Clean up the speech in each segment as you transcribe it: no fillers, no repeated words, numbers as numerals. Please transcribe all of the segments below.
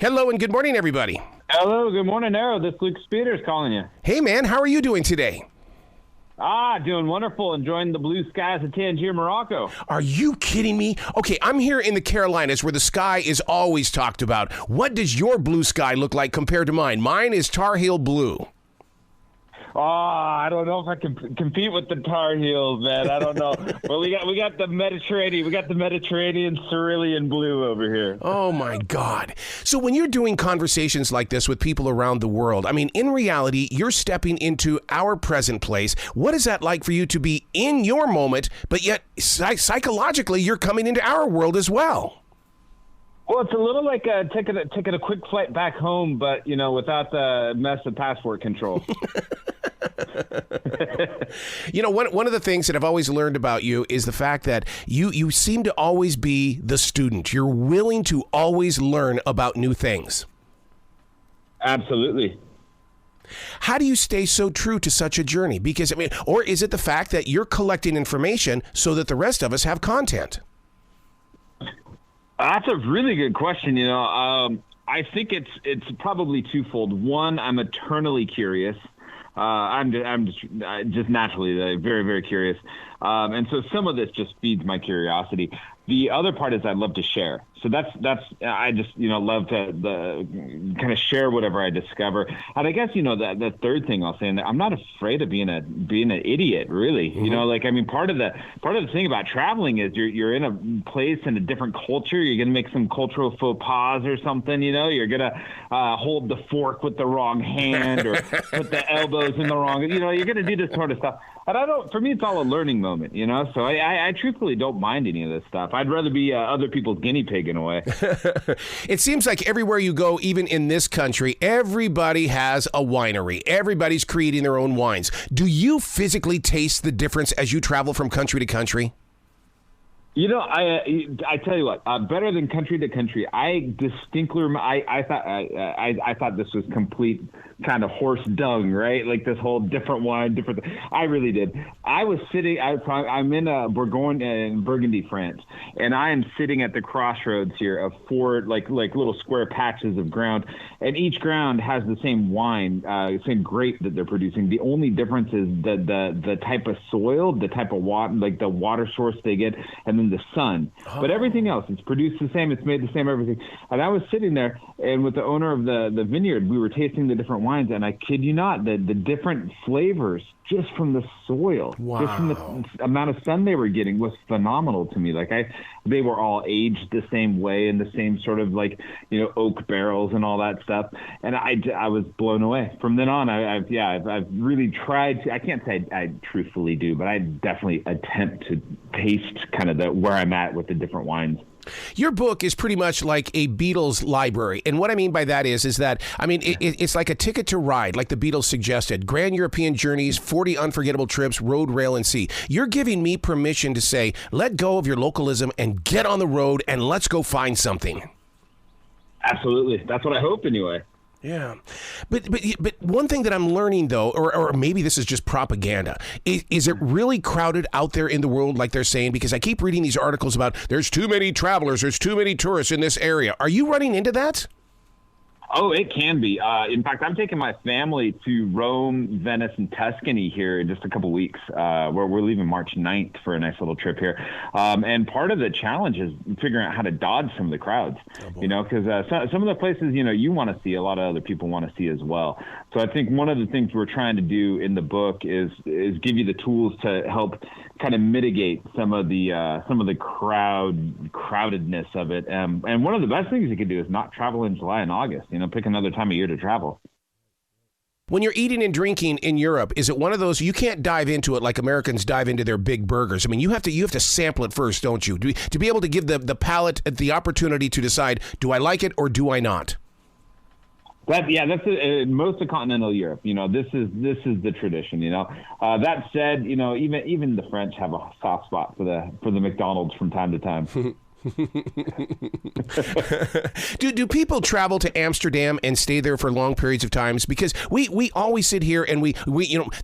Hello and good morning, everybody. Hello, good morning, Arrow. This is Luke Speeders calling you. Hey, man, how are you doing today? Doing wonderful. Enjoying the blue skies of Tangier, Morocco. Are you kidding me? Okay, I'm here in the Carolinas where the sky is always talked about. What does your blue sky look like compared to mine? Mine is Tar Heel blue. I don't know if I can compete with the Tar Heels, man. I don't know. Well, we got the Mediterranean. We got the Mediterranean cerulean blue over here. Oh my God! So when you're doing conversations like this with people around the world, I mean, in reality, you're stepping into our present place. What is that like for you to be in your moment, but yet psychologically, you're coming into our world as well? Well, it's a little like taking a quick flight back home, but without the mess of passport control. One of the things that I've always learned about you is the fact that you seem to always be the student. You're willing to always learn about new things. Absolutely. How do you stay so true to such a journey? Because, or is it the fact that you're collecting information so that the rest of us have content? That's a really good question. I think it's probably twofold. One, I'm eternally curious. I'm just naturally very, very curious. And so some of this just feeds my curiosity. The other part is I love to share. So that's I just love to kind of share whatever I discover. And I guess the third thing I'll say, and I'm not afraid of being an idiot, really. Mm-hmm. Part of the thing about traveling is you're in a place in a different culture. You're gonna make some cultural faux pas or something. You're gonna hold the fork with the wrong hand or put the elbows in the wrong. You're gonna do this sort of stuff. And for me, it's all a learning moment. So I truthfully don't mind any of this stuff. I'd rather be other people's guinea pig in a way. It seems like everywhere you go, even in this country, everybody has a winery. Everybody's creating their own wines. Do you physically taste the difference as you travel from country to country? I tell you what, better than country to country. I distinctly, I thought this was complete kind of horse dung, right? Like this whole different wine, different. I really did. I was sitting. I'm in Bourgogne in Burgundy, France, and I am sitting at the crossroads here of four like little square patches of ground, and each ground has the same wine, same grape that they're producing. The only difference is the type of soil, the type of water, like the water source they get, and then the sun. But everything else, it's produced the same, it's made the same, everything. And I was sitting there, and with the owner of the vineyard, we were tasting the different wines, and I kid you not, the different flavors just from the soil, just from the amount of sun they were getting was phenomenal to me. Like they were all aged the same way in the same sort of oak barrels and all that stuff. And I was blown away. From then on, I've really tried to. I can't say I truthfully do, but I definitely attempt to taste kind of where I'm at with the different wines. Your book is pretty much like a Beatles library. And what I mean by that is that, it's like a ticket to ride, like the Beatles suggested. Grand European journeys, 40 unforgettable trips, road, rail, and sea. You're giving me permission to say, let go of your localism and get on the road and let's go find something. Absolutely. That's what I hope anyway. Yeah. But one thing that I'm learning, though, or maybe this is just propaganda, is it really crowded out there in the world like they're saying? Because I keep reading these articles about there's too many travelers, there's too many tourists in this area. Are you running into that? Oh, it can be. In fact, I'm taking my family to Rome, Venice, and Tuscany here in just a couple weeks, where we're leaving March 9th for a nice little trip here. And part of the challenge is figuring out how to dodge some of the crowds, because some of the places, you want to see, a lot of other people want to see as well. So I think one of the things we're trying to do in the book is give you the tools to help kind of mitigate some of the crowdedness of it. And one of the best things you can do is not travel in July and August. Pick another time of year to travel. When you're eating and drinking in Europe, is it one of those, you can't dive into it like Americans dive into their big burgers? You have to sample it first, don't you? To be able to give the palate the opportunity to decide, do I like it or do I not? That's most of continental Europe. This is the tradition. That said, even the French have a soft spot for the McDonald's from time to time. Do people travel to Amsterdam and stay there for long periods of times? Because we always sit here and we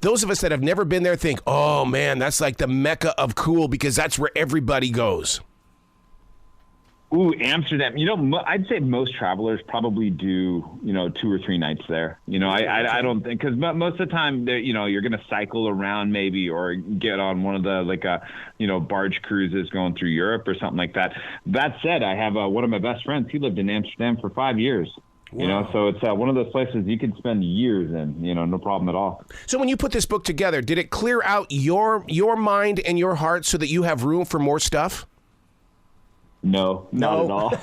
those of us that have never been there think, oh man, that's like the Mecca of cool because that's where everybody goes. Ooh, Amsterdam. I'd say most travelers probably do, 2 or 3 nights there. I don't think, because most of the time, you're going to cycle around maybe or get on one of the barge cruises going through Europe or something like that. That said, I have one of my best friends. He lived in Amsterdam for 5 years. Wow. So it's one of those places you can spend years in, no problem at all. So when you put this book together, did it clear out your mind and your heart so that you have room for more stuff? No, not at all.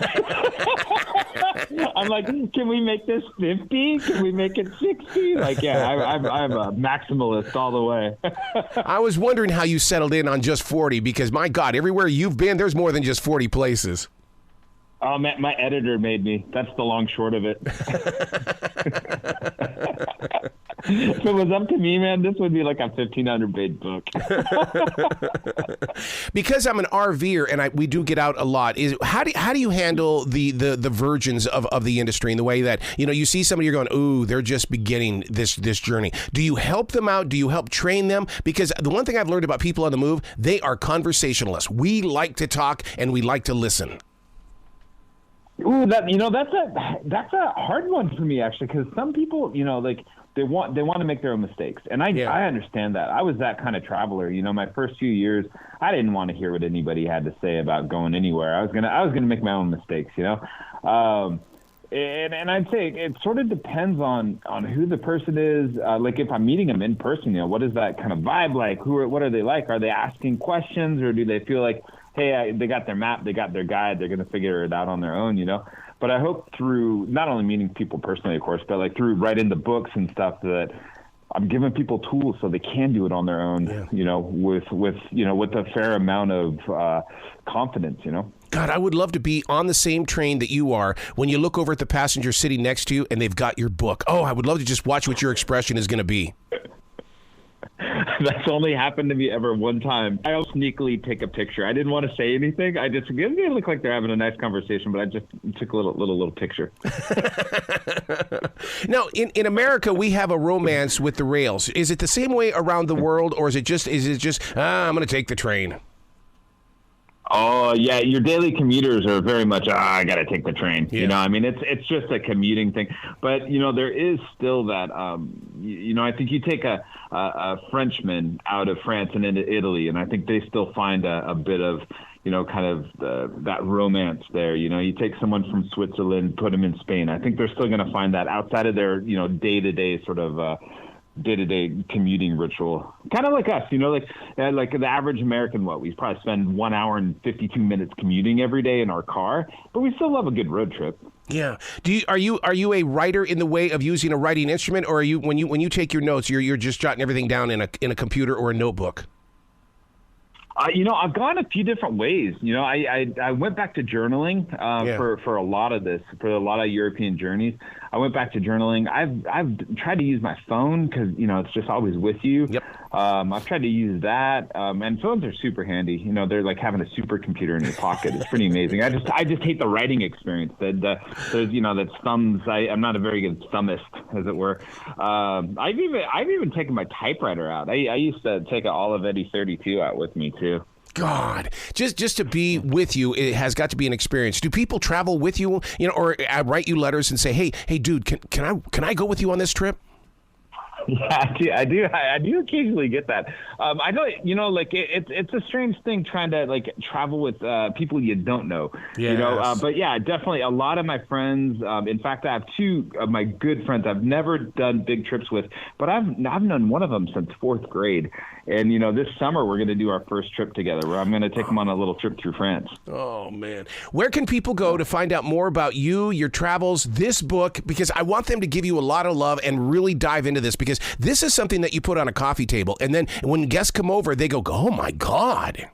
I'm like, can we make this 50? Can we make it 60? Like, yeah, I'm a maximalist all the way. I was wondering how you settled in on just 40 because, my God, everywhere you've been, there's more than just 40 places. Oh, man, my editor made me. That's the long short of it. If it was up to me, man, this would be like a 1,500-page book. Because I'm an RVer and we do get out a lot. How do you handle the virgins of the industry in the way that you see somebody, you're going, ooh, they're just beginning this journey? Do you help them out? Do you help train them? Because the one thing I've learned about people on the move, they are conversationalists. We like to talk and we like to listen. Ooh, that's a hard one for me, actually, because some people, they want to make their own mistakes, and I understand that. I was that kind of traveler. My first few years, I didn't want to hear what anybody had to say about going anywhere. I was gonna make my own mistakes, and I'd say it sort of depends on who the person is. Like if I'm meeting them in person, what is that kind of vibe like? What are they like? Are they asking questions, or do they feel like, hey, they got their map, they got their guide, they're going to figure it out on their own, But I hope through not only meeting people personally, of course, but like through writing the books and stuff, that I'm giving people tools so they can do it on their own, with a fair amount of confidence, God, I would love to be on the same train that you are when you look over at the passenger sitting next to you and they've got your book. Oh, I would love to just watch what your expression is going to be. That's only happened to me ever one time. I'll sneakily take a picture. I didn't want to say anything. They look like they're having a nice conversation, but I just took a little picture. Now, in America, we have a romance with the rails. Is it the same way around the world, or is it just I'm going to take the train? Oh, yeah, your daily commuters are very much, I got to take the train. Yeah. It's just a commuting thing. But, there is still that, I think you take a Frenchman out of France and into Italy, and I think they still find a bit of, that romance there. You take someone from Switzerland, put them in Spain. I think they're still going to find that outside of their, day-to-day sort of day-to-day commuting ritual, kind of like us, like the average American, we probably spend 1 hour and 52 minutes commuting every day in our car, but we still love a good road trip. Yeah. Are you a writer in the way of using a writing instrument, or are you when you take your notes, you're just jotting everything down in a computer or a notebook? I've gone a few different ways. I went back to journaling for a lot of this, for a lot of European journeys. I went back to journaling. I've tried to use my phone because, it's just always with you. Yep. I've tried to use that. And phones are super handy. They're like having a supercomputer in your pocket. It's pretty amazing. I just hate the writing experience. That thumbs. I'm not a very good thumbist, as it were. I've even taken my typewriter out. I used to take an Olivetti 32 out with me too. God, just to be with you, it has got to be an experience. Do people travel with you, or write you letters and say, hey, dude, can I go with you on this trip? Yeah, I do occasionally get that. I know, it's a strange thing trying to travel with people you don't know. Yes. But yeah, definitely a lot of my friends. In fact, I have 2 of my good friends I've never done big trips with, but I've known one of them since 4th grade. And this summer we're going to do our first trip together, where I'm going to take them on a little trip through France. Oh man, where can people go to find out more about you, your travels, this book? Because I want them to give you a lot of love and really dive into this, because this is something that you put on a coffee table, and then when guests come over, they go, oh my God.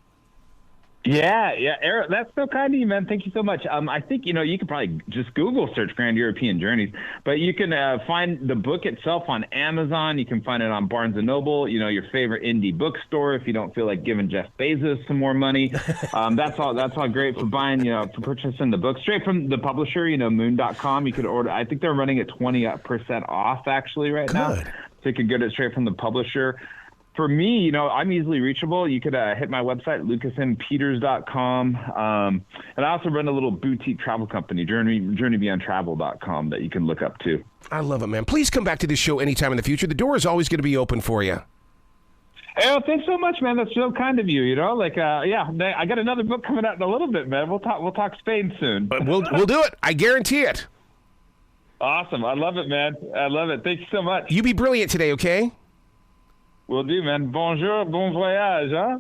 Yeah, Eric, that's so kind of you, man. Thank you so much. I think, you could probably just Google search Grand European Journeys, but you can find the book itself on Amazon. You can find it on Barnes & Noble, your favorite indie bookstore if you don't feel like giving Jeff Bezos some more money. That's all great for buying, for purchasing the book straight from the publisher, moon.com. You could order, I think they're running at 20% off actually right now. So you can get it straight from the publisher. For me, you know, I'm easily reachable. You could hit my website, lucasnpeters.com. And I also run a little boutique travel company, journeybeyondtravel.com, that you can look up too. I love it, man. Please come back to this show anytime in the future. The door is always going to be open for you. Hey, well, thanks so much, man. That's so kind of you. You know, like, yeah, I got another book coming out in a little bit, man. We'll talk Spain soon. But we'll do it. I guarantee it. Awesome. I love it, man. I love it. Thank you so much. You be brilliant today, okay? Will do, man. Bonjour, bon voyage, huh?